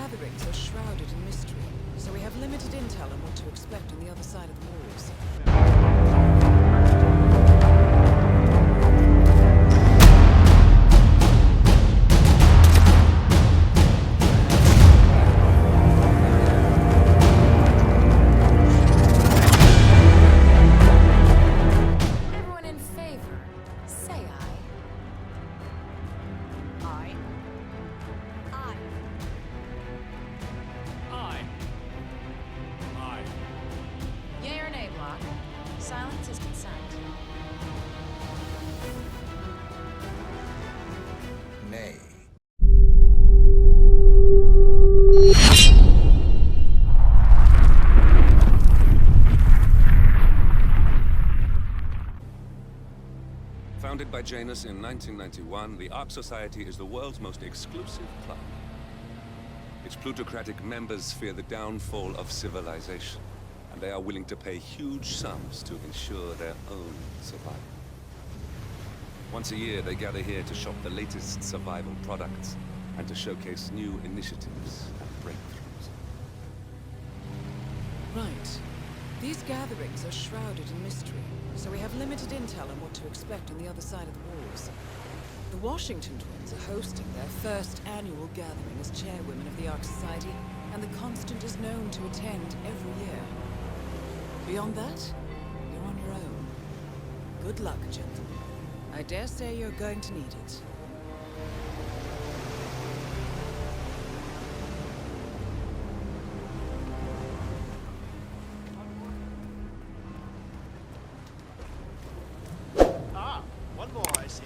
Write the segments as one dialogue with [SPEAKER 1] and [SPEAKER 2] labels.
[SPEAKER 1] gatherings are shrouded in mystery, so we have limited intel on what to expect on the other side of the walls.
[SPEAKER 2] Everyone in favor, say aye.
[SPEAKER 3] Aye.
[SPEAKER 2] Aye.
[SPEAKER 3] Aye. Aye.
[SPEAKER 2] Yea or nay, Block? Silence is consent.
[SPEAKER 4] Nay.
[SPEAKER 5] Founded by Janus in 1991, the Ark Society is the world's most exclusive club. Its plutocratic members fear the downfall of civilization, and they are willing to pay huge sums to ensure their own survival. Once a year, they gather here to shop the latest survival products and to showcase new initiatives and breakthroughs.
[SPEAKER 1] Right. These gatherings are shrouded in mystery, so we have limited intel on what to expect on the other side of the walls. The Washington twins are hosting their first annual gathering as chairwomen of the Ark Society, and the Constant is known to attend every year. Beyond that, you're on your own. Good luck, gentlemen. I dare say you're going to need it.
[SPEAKER 6] Ah, one more, I see.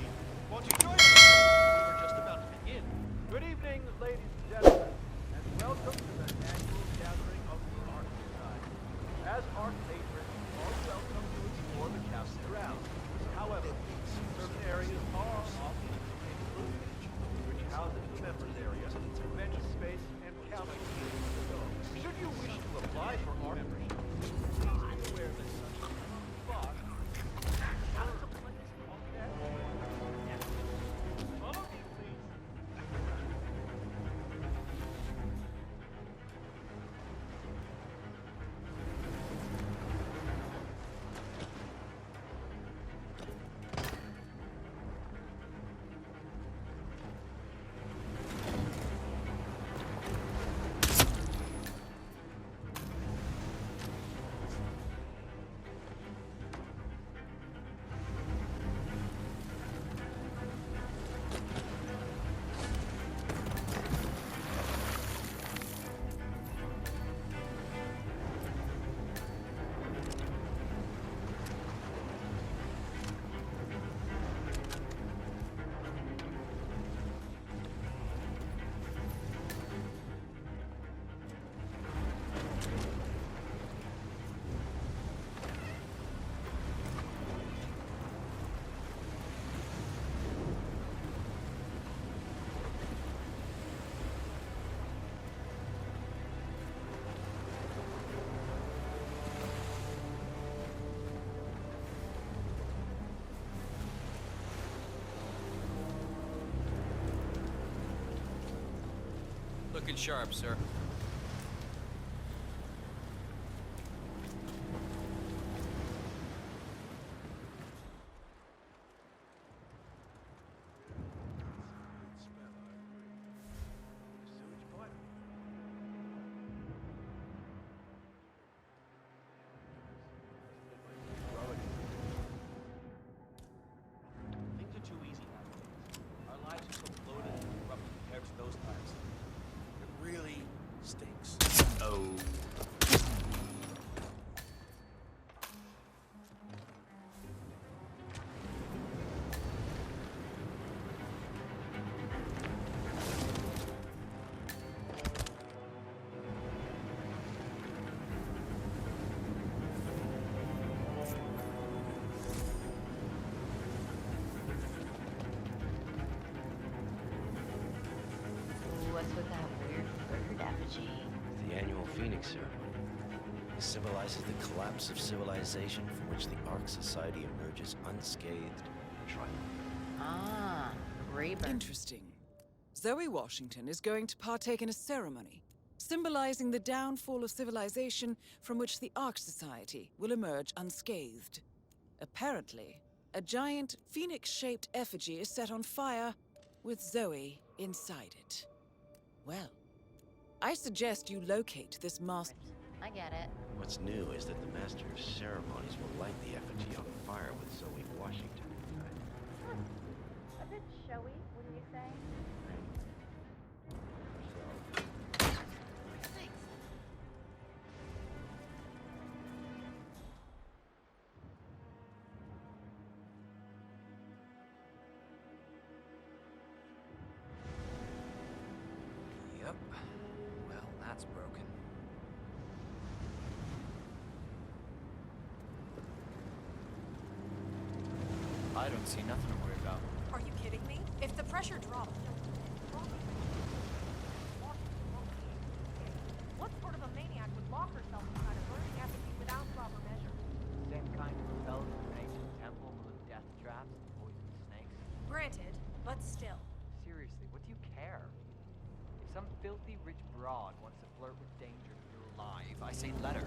[SPEAKER 6] Won't you join us? We were just about to begin. Good evening, ladies and gentlemen, and welcome to the annual gathering of the Ark Society. As Ark patrons, you are welcome to explore the castle grounds. However, certain areas are off-limits included, which houses the members area, convention space, and council meetings. Should you wish to apply for our membership, please be aware that such spots have to place on that. Yes. Follow me, please.
[SPEAKER 3] Looking sharp, sir.
[SPEAKER 6] Things are too easy nowadays. Our lives are so bloated and corrupt compared to those times. It really stinks.
[SPEAKER 3] Oh.
[SPEAKER 7] What's with that weird bird effigy?
[SPEAKER 8] The annual Phoenix ceremony. It symbolizes the collapse of civilization from which the Ark Society emerges unscathed and triumphant.
[SPEAKER 7] Ah, rebirth.
[SPEAKER 1] Interesting. Zoe Washington is going to partake in a ceremony, symbolizing the downfall of civilization from which the Ark Society will emerge unscathed. Apparently, a giant, phoenix-shaped effigy is set on fire, with Zoe inside it. Well, I suggest you locate this master.
[SPEAKER 7] I get it.
[SPEAKER 8] What's new is that the Master of Ceremonies will light the effigy on fire with Zoe Washington inside.
[SPEAKER 7] A bit showy, wouldn't you say?
[SPEAKER 3] Yep. Well, that's broken. I don't see nothing to worry about.
[SPEAKER 2] Are you kidding me? If the pressure drops...
[SPEAKER 4] What sort of a maniac would lock herself inside a burning effigy without proper measures?
[SPEAKER 6] Same kind of spells as an ancient temple full of death traps and poison snakes.
[SPEAKER 2] Granted, but still.
[SPEAKER 6] Seriously, what do you care? If some filthy rich broad wants to flirt with danger to your life, I say let her.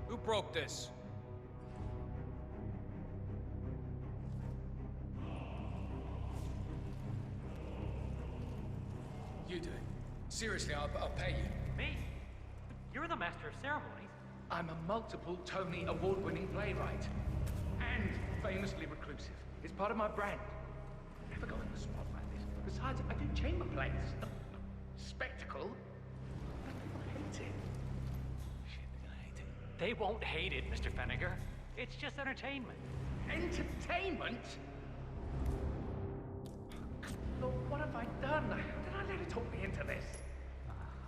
[SPEAKER 3] Who broke this?
[SPEAKER 9] You do it. Seriously, I'll pay you.
[SPEAKER 10] Me? You're the master of ceremonies.
[SPEAKER 9] I'm a multiple Tony award-winning playwright. And famously reclusive. It's part of my brand. Never go in the spot like this. Besides, I do chamber plays. Spectacle. But people hate it. Shit, they're gonna hate it.
[SPEAKER 10] They won't hate it, Mr. Feniger. It's just entertainment.
[SPEAKER 9] Entertainment? Lord, what have I done? How did I let her talk me into this?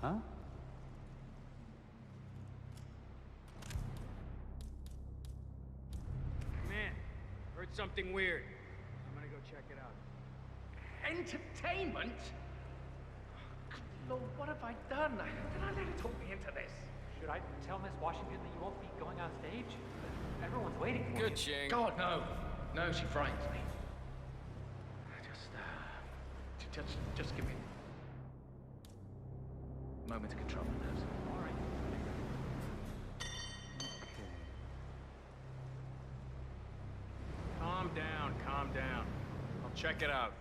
[SPEAKER 10] Huh?
[SPEAKER 3] Come in. Heard something weird. I'm gonna go check it out.
[SPEAKER 9] Entertainment? Lord, what have I done? How did I let her talk me into this?
[SPEAKER 10] Should I tell Miss Washington that you won't be going on stage? Everyone's waiting for
[SPEAKER 3] Good,
[SPEAKER 10] you.
[SPEAKER 3] Ching.
[SPEAKER 9] God, no. No, she frightens me. Just give me a moment to control my nerves.
[SPEAKER 10] All right.
[SPEAKER 3] Calm down, calm down. I'll check it out.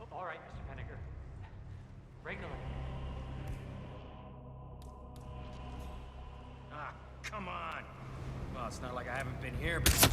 [SPEAKER 10] Oh, all right, Mr. Feniger. Regulate.
[SPEAKER 3] Ah, come on. Well, it's not like I haven't been here, but...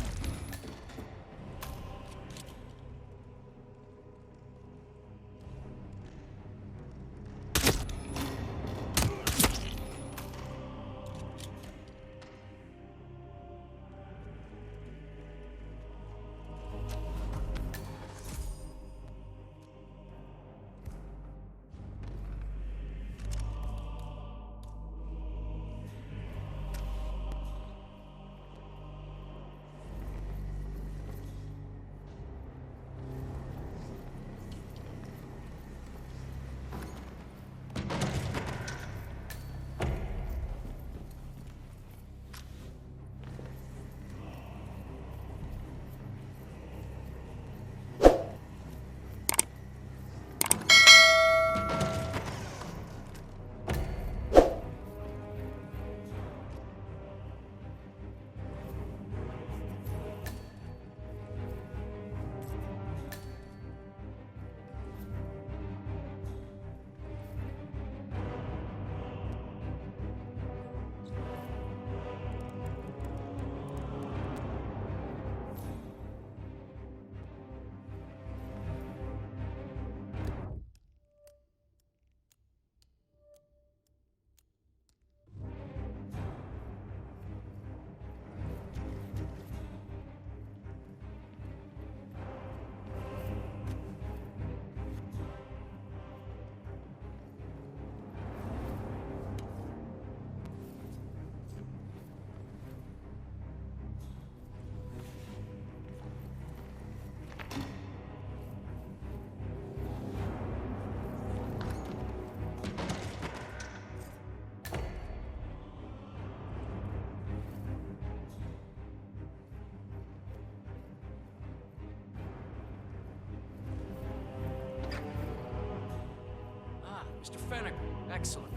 [SPEAKER 3] Mr. Fenneker. Excellent.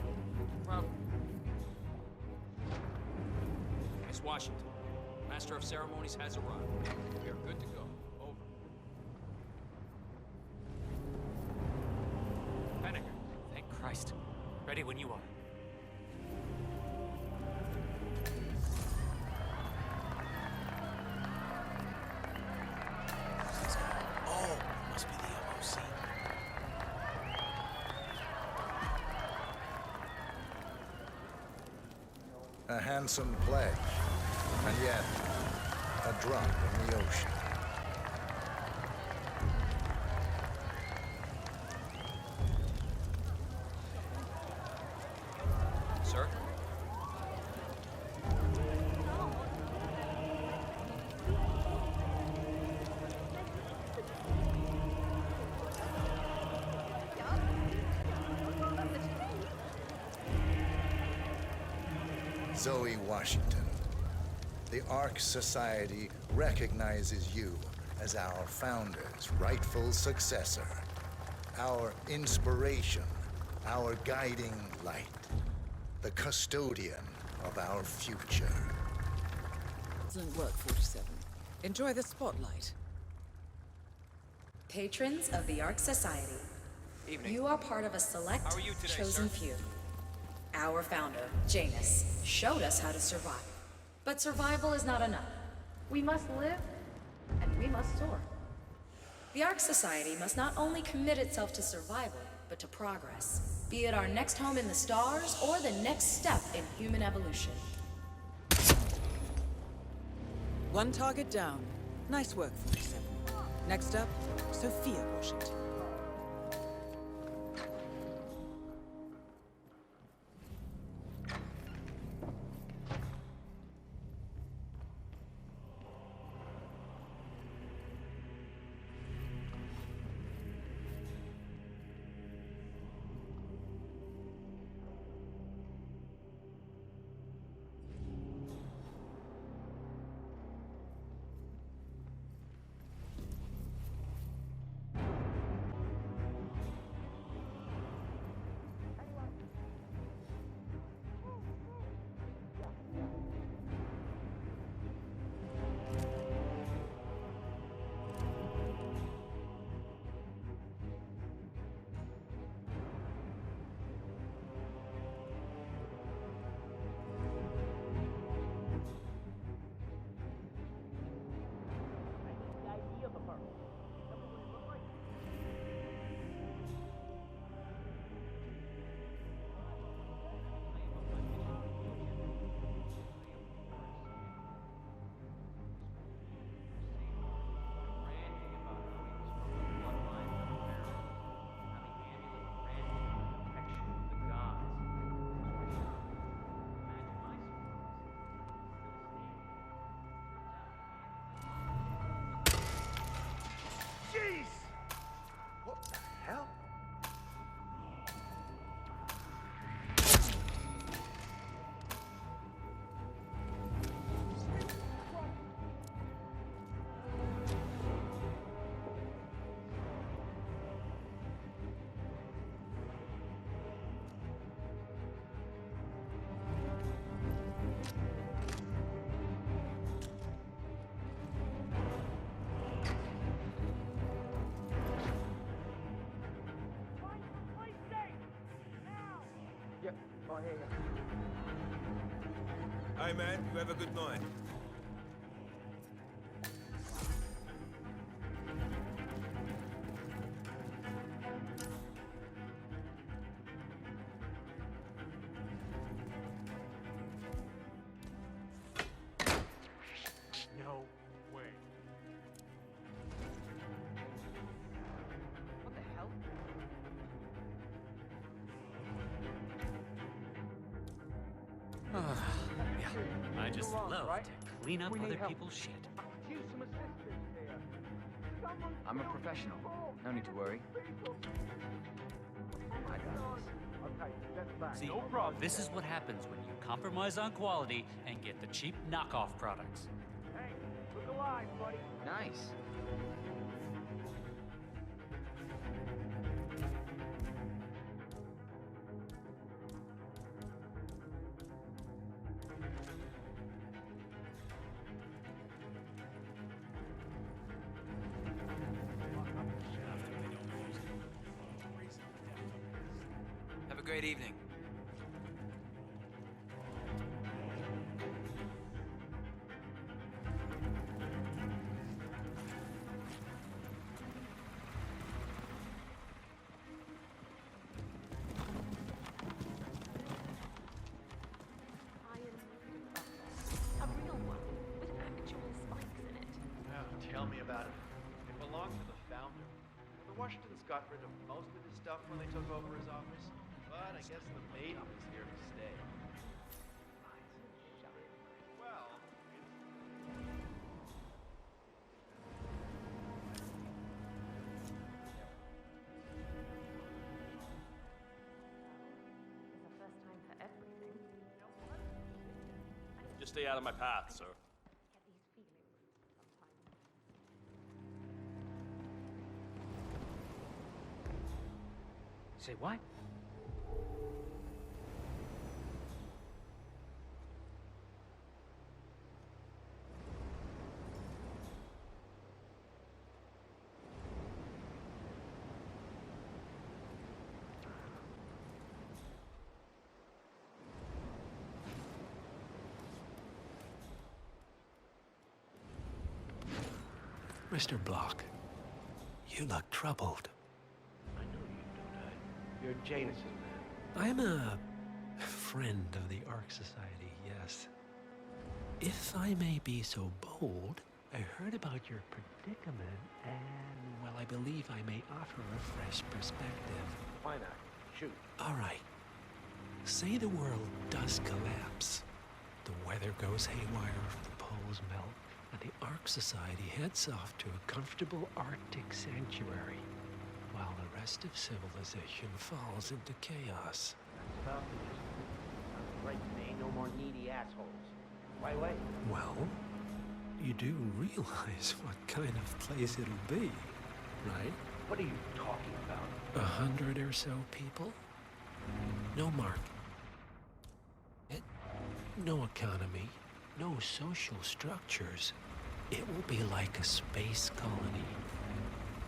[SPEAKER 3] Proud. Miss Washington, Master of Ceremonies has arrived. We are good to go. Over. Fenneker.
[SPEAKER 10] Thank Christ. Ready when you are.
[SPEAKER 8] Oh, must be the OC.
[SPEAKER 11] A handsome pledge, and yet a drop in the ocean.
[SPEAKER 3] Sir?
[SPEAKER 11] Zoe Washington, the Ark Society recognizes you as our founder's rightful successor, our inspiration, our guiding light, the custodian of our future.
[SPEAKER 1] Excellent work, 47. Enjoy the spotlight.
[SPEAKER 12] Patrons of the Ark Society,
[SPEAKER 3] Evening.
[SPEAKER 12] you are part of a select,
[SPEAKER 3] How are you today,
[SPEAKER 12] chosen
[SPEAKER 3] sir?
[SPEAKER 12] few. Our founder, Janus, showed us how to survive. But survival is not enough. We must live, and we must soar. The Ark Society must not only commit itself to survival, but to progress. Be it our next home in the stars, or the next step in human evolution.
[SPEAKER 1] One target down. Nice work, 47. Next up, Sophia Washington.
[SPEAKER 6] Jeez! What the hell?
[SPEAKER 10] Oh, yeah.
[SPEAKER 13] Hey man, you have a good night.
[SPEAKER 6] No way.
[SPEAKER 10] What the hell?
[SPEAKER 14] Yeah, I just
[SPEAKER 10] You're wrong,
[SPEAKER 14] love
[SPEAKER 10] right?
[SPEAKER 14] to clean up
[SPEAKER 10] We need
[SPEAKER 14] other
[SPEAKER 10] help.
[SPEAKER 14] people's shit.
[SPEAKER 6] Use some assistance here. Someone
[SPEAKER 10] I'm a professional. No need to worry. I got this.
[SPEAKER 6] Okay, that's back.
[SPEAKER 14] See,
[SPEAKER 6] No problem.
[SPEAKER 14] this is what happens when you compromise on quality and get the cheap knockoff products.
[SPEAKER 6] Hey, look alive, buddy.
[SPEAKER 10] Nice.
[SPEAKER 3] great evening.
[SPEAKER 4] A real one, with actual spikes in it.
[SPEAKER 6] Oh, tell me about it. It belonged to the founder. The Washingtons got rid of most of his stuff when they took over his office, but I guess the maiden is here to stay. Well,
[SPEAKER 4] It's the first time for everything.
[SPEAKER 3] Just stay out of my path, sir.
[SPEAKER 4] Get these feelings sometimes.
[SPEAKER 10] Say what?
[SPEAKER 8] Mr. Block, you look troubled.
[SPEAKER 6] I know you, don't I? You're Janus's man.
[SPEAKER 8] I'm a friend of the Ark Society, yes. If I may be so bold, I heard about your predicament, and, well, I believe I may offer a fresh perspective.
[SPEAKER 6] Why not? Shoot.
[SPEAKER 8] All right. Say the world does collapse. The weather goes haywire, the poles melt, and the Ark Society heads off to a comfortable Arctic sanctuary, while the rest of civilization falls into chaos.
[SPEAKER 6] Sounds right to me. No more needy assholes. Why wait?
[SPEAKER 8] Well, you do realize what kind of place it'll be, right?
[SPEAKER 6] What are you talking about?
[SPEAKER 8] 100 or so people? No market. No economy. No social structures. It will be like a space colony.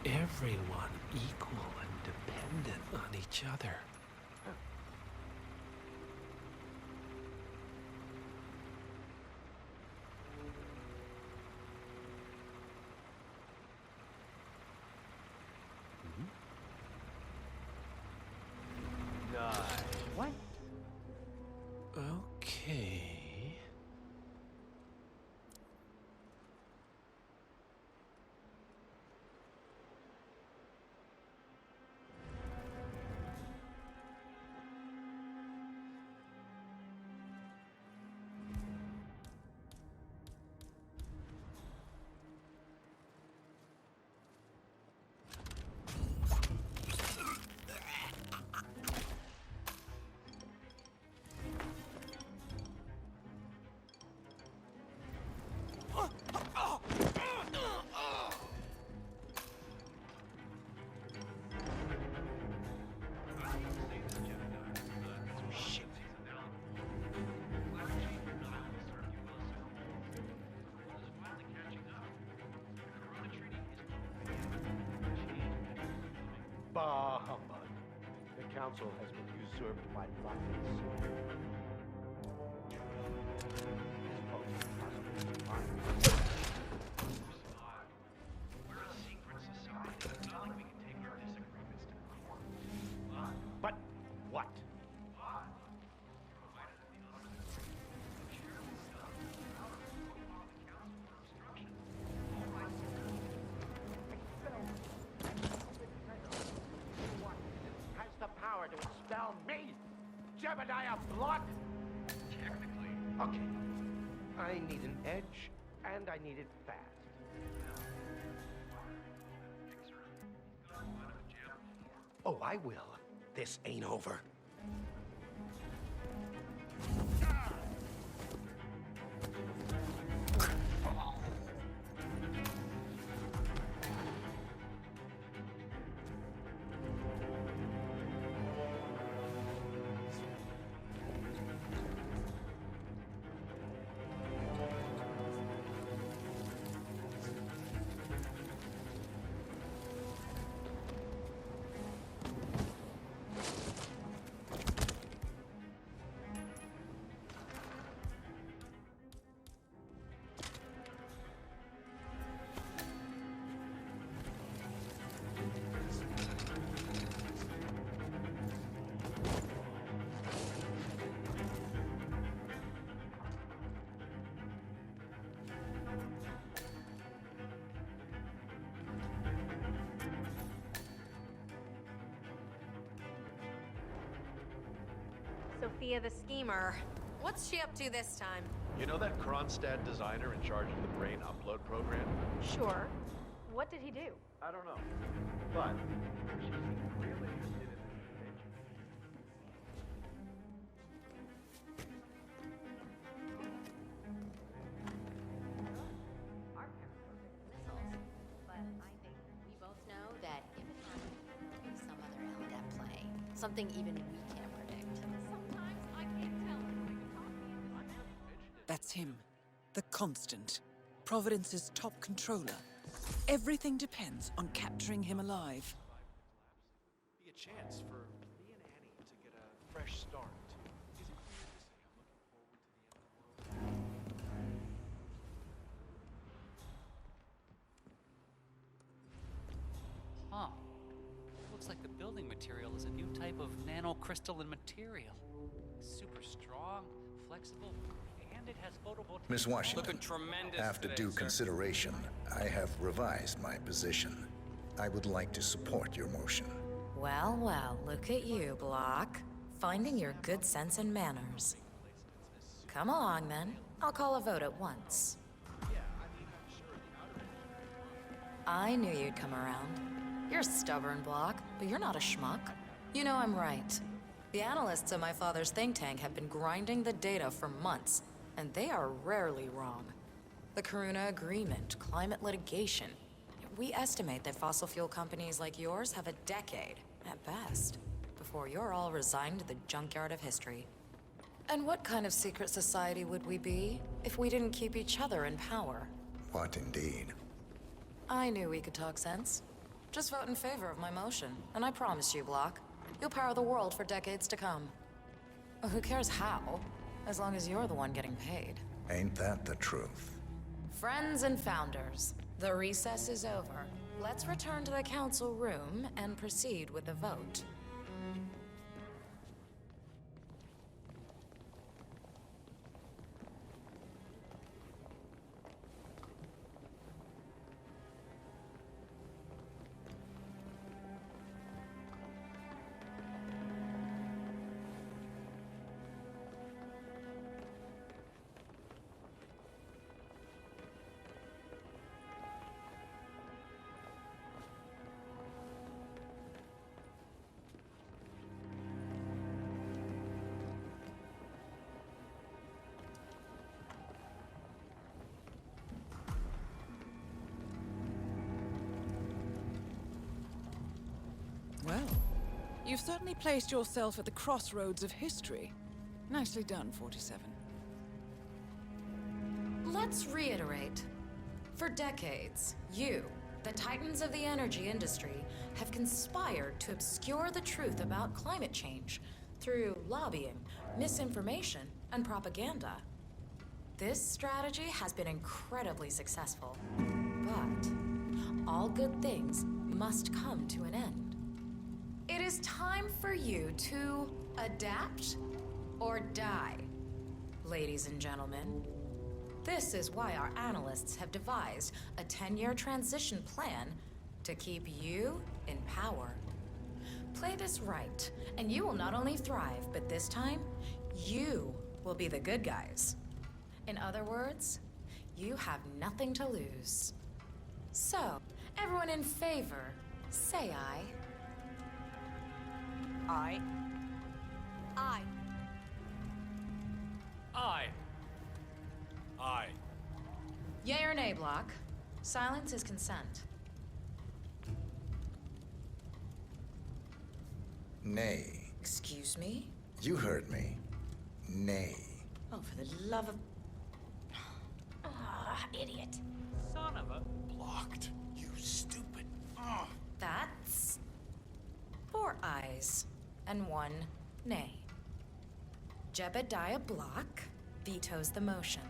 [SPEAKER 8] Everyone equal and dependent on each other.
[SPEAKER 6] Nice.
[SPEAKER 10] What?
[SPEAKER 8] Okay.
[SPEAKER 6] Bah humbug. The council has been usurped by puppets. We're a secret society. It's not like we can take our disagreements to court. But what? Has the power to expel me, Jebediah Block? Technically. Okay. I need an edge, and I need it fast. Oh, I will. This ain't over.
[SPEAKER 4] Sophia the schemer. What's she up to this time?
[SPEAKER 6] You know that Kronstadt designer in charge of the brain upload program?
[SPEAKER 4] Sure. What did he do?
[SPEAKER 6] I don't know. But she seemed really interested in this invention.
[SPEAKER 7] Our parents were big missiles, but I think we both know that if it happens, there'll be some other element at play. Something even we can't predict.
[SPEAKER 4] Sometimes I can't tell if I'm talking.
[SPEAKER 1] That's him. The Constant. Providence's top controller. Everything depends on capturing him alive.
[SPEAKER 6] Be a chance for me and Annie to get a fresh start. Is it weird to say I'm looking forward to the end of the world?
[SPEAKER 14] Huh. Looks like the building material is a new type of nanocrystalline material. Super strong, flexible, and it has photovoltaic...
[SPEAKER 11] Miss Washington,
[SPEAKER 3] Looking tremendous
[SPEAKER 11] after
[SPEAKER 3] today,
[SPEAKER 11] due
[SPEAKER 3] sir.
[SPEAKER 11] consideration, I have revised my position. I would like to support your motion.
[SPEAKER 12] Well, well, look at you, Block. Finding your good sense and manners. Come along, then. I'll call a vote at once. I knew you'd come around. You're stubborn, Block, but you're not a schmuck. You know I'm right. The analysts at my father's think tank have been grinding the data for months, and they are rarely wrong. The Karuna Agreement, climate litigation. We estimate that fossil fuel companies like yours have a decade, at best, before you're all resigned to the junkyard of history. And what kind of secret society would we be if we didn't keep each other in power?
[SPEAKER 11] What indeed?
[SPEAKER 12] I knew we could talk sense. Just vote in favor of my motion, and I promise you, Block, you'll power the world for decades to come. Who cares how, as long as you're the one getting paid.
[SPEAKER 11] Ain't that the truth?
[SPEAKER 12] Friends and founders, the recess is over. Let's return to the council room and proceed with the vote.
[SPEAKER 1] Well, you've certainly placed yourself at the crossroads of history. Nicely done, 47.
[SPEAKER 12] Let's reiterate. For decades, you, the titans of the energy industry, have conspired to obscure the truth about climate change through lobbying, misinformation, and propaganda. This strategy has been incredibly successful. But all good things must come to an end. It is time for you to adapt or die, ladies and gentlemen. This is why our analysts have devised a 10-year transition plan to keep you in power. Play this right, and you will not only thrive, but this time, you will be the good guys. In other words, you have nothing to lose. So, everyone in favor, say aye.
[SPEAKER 4] Aye. Aye.
[SPEAKER 3] Aye. Aye.
[SPEAKER 12] Yay or nay, Block? Silence is consent.
[SPEAKER 11] Nay.
[SPEAKER 12] Excuse me?
[SPEAKER 11] You heard me. Nay.
[SPEAKER 12] Oh, for the love of... Ah, idiot.
[SPEAKER 10] Son of a...
[SPEAKER 13] Blocked. You stupid.
[SPEAKER 12] That's... 4 ayes and 1 nay. Jebediah Block vetoes the motion.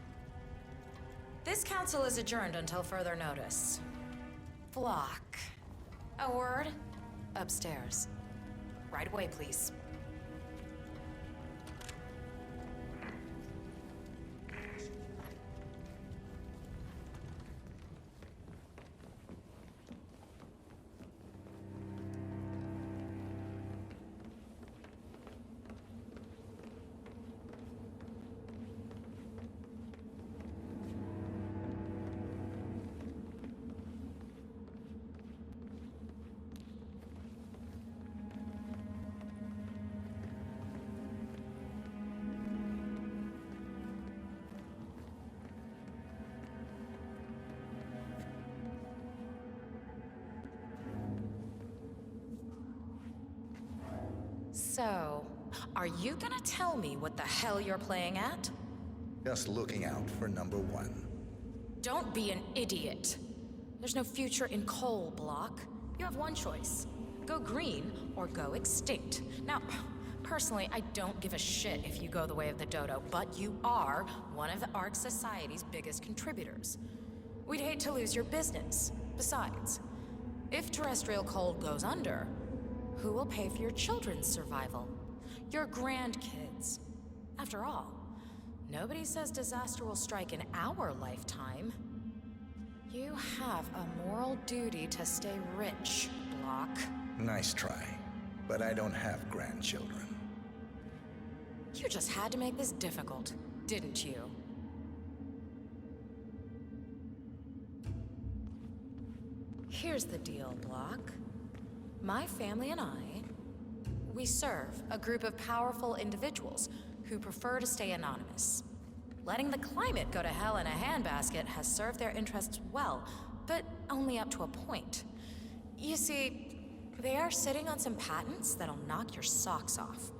[SPEAKER 12] This council is adjourned until further notice. Block. A word? Upstairs. Right away, please. So, are you gonna tell me what the hell you're playing at?
[SPEAKER 11] Just looking out for number one.
[SPEAKER 12] Don't be an idiot. There's no future in coal, Block. You have one choice. Go green or go extinct. Now, personally, I don't give a shit if you go the way of the dodo, but you are one of the Ark Society's biggest contributors. We'd hate to lose your business. Besides, if terrestrial coal goes under, who will pay for your children's survival? Your grandkids. After all, nobody says disaster will strike in our lifetime. You have a moral duty to stay rich, Block.
[SPEAKER 11] Nice try, but I don't have grandchildren.
[SPEAKER 12] You just had to make this difficult, didn't you? Here's the deal, Block. My family and we serve a group of powerful individuals who prefer to stay anonymous. Letting the climate go to hell in a handbasket has served their interests well, but only up to a point. You see, they are sitting on some patents that'll knock your socks off.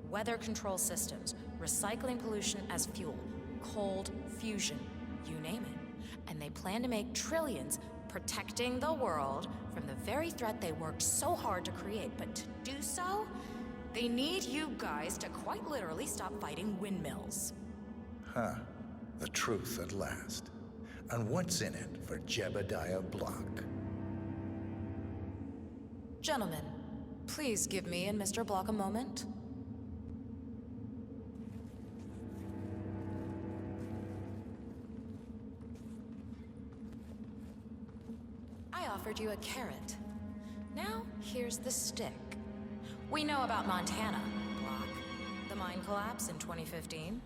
[SPEAKER 12] Weather control systems, recycling pollution as fuel, cold fusion, you name it. And they plan to make trillions protecting the world from the very threat they worked so hard to create. But to do so, they need you guys to quite literally stop fighting windmills.
[SPEAKER 11] Huh. The truth at last. And what's in it for Jebediah Block?
[SPEAKER 12] Gentlemen, please give me and Mr. Block a moment. I offered you a carrot. Now, here's the stick. We know about Montana, Block. The mine collapse in 2015.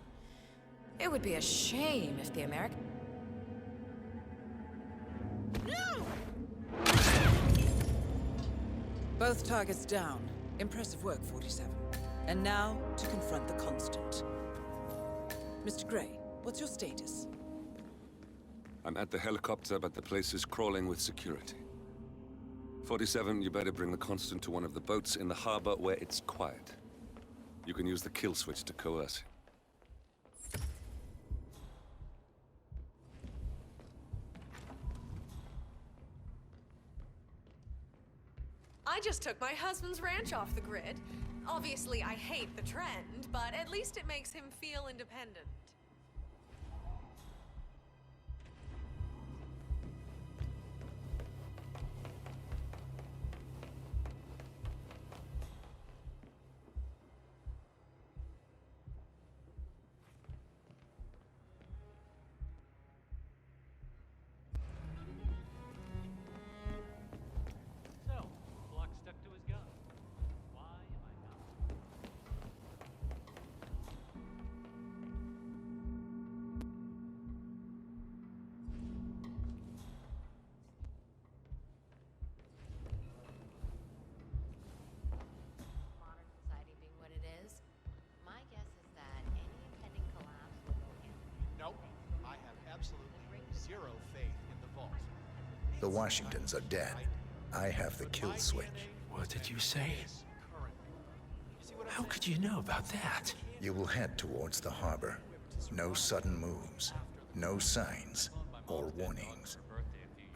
[SPEAKER 12] It would be a shame if the American...
[SPEAKER 1] Both targets down. Impressive work, 47. And now, to confront the Constant. Mr. Gray, what's your status?
[SPEAKER 5] I'm at the helicopter, but the place is crawling with security. 47, you better bring the Constant to one of the boats in the harbor where it's quiet. You can use the kill switch to coerce him.
[SPEAKER 15] I just took my husband's ranch off the grid. Obviously, I hate the trend, but at least it makes him feel independent.
[SPEAKER 11] The Washingtons are dead. I have the kill switch.
[SPEAKER 8] What did you say? How could you know about that?
[SPEAKER 11] You will head towards the harbor. No sudden moves, no signs or warnings.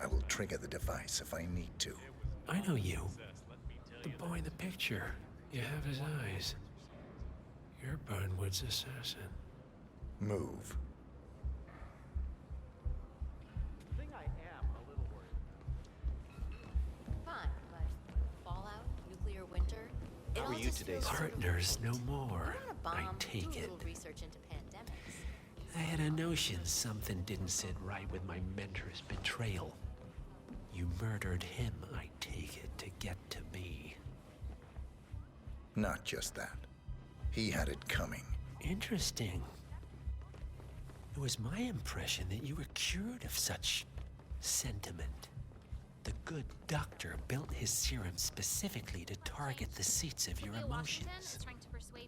[SPEAKER 11] I will trigger the device if I need to.
[SPEAKER 8] I know you. The boy in the picture. You have his eyes. You're Burnwood's assassin.
[SPEAKER 11] Move.
[SPEAKER 7] How are you today, sir?
[SPEAKER 8] Partners no more. I take it. I had a notion something didn't sit right with my mentor's betrayal. You murdered him, I take it, to get to me.
[SPEAKER 11] Not just that. He had it coming.
[SPEAKER 8] Interesting. It was my impression that you were cured of such sentiment. The good doctor built his serum specifically to target the seats of your emotions.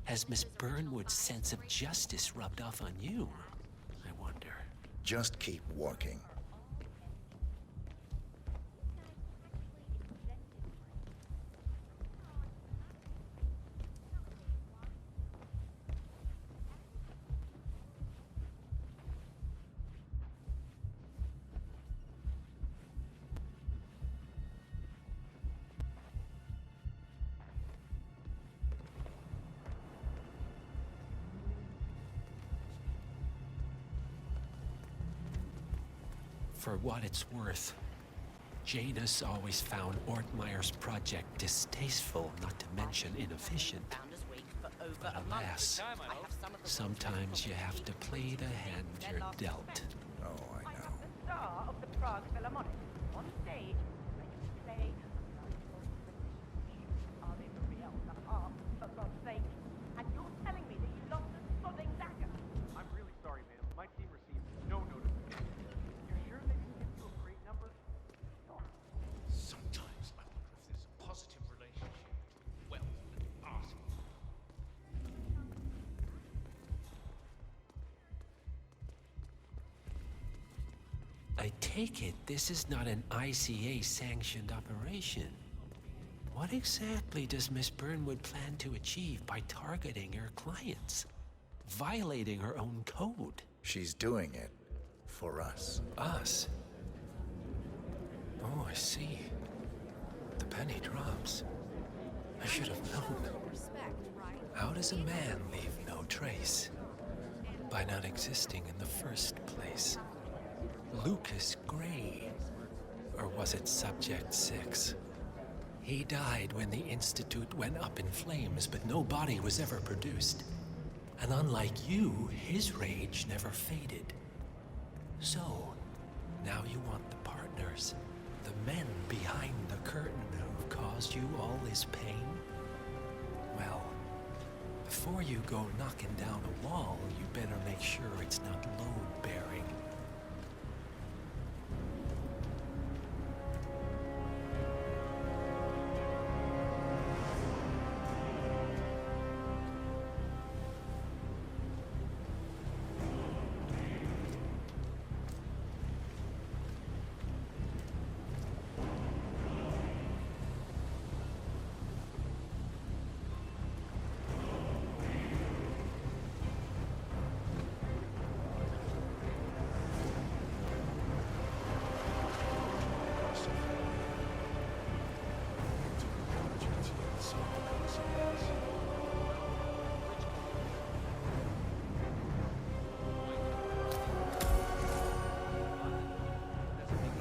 [SPEAKER 8] Has Miss Burnwood's sense of justice rubbed off on you, I wonder?
[SPEAKER 11] Just keep walking.
[SPEAKER 8] For what it's worth, Janus always found Ortmeyer's project distasteful, not to mention inefficient. But alas, sometimes you have to play the hand you're dealt.
[SPEAKER 11] Oh, I know.
[SPEAKER 4] Star of the Prague Philharmonic. On stage, they play. Are they for real? The harp, for God's sake. And you're telling me that you lost the sodding dagger?
[SPEAKER 6] I'm really sorry, ma'am. My team received no notification. You sure they didn't give you a crate number?
[SPEAKER 9] Sometimes I wonder if there's a positive relationship between wealth and art.
[SPEAKER 8] I take it this is not an ICA-sanctioned operation. What exactly does Miss Burnwood plan to achieve by targeting her clients? Violating her own code?
[SPEAKER 11] She's doing it for us.
[SPEAKER 8] Us? Oh, I see. The penny drops. I should have known. How does a man leave no trace? By not existing in the first place. Lucas Gray. Or was it Subject 6? He died when the Institute went up in flames, but no body was ever produced. And unlike you, his rage never faded. So, now you want the partners, the men behind the curtain who've caused you all this pain? Well, before you go knocking down a wall, you better make sure it's not load-bearing.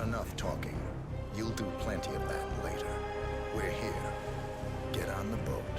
[SPEAKER 11] Enough talking. You'll do plenty of that later. We're here. Get on the boat.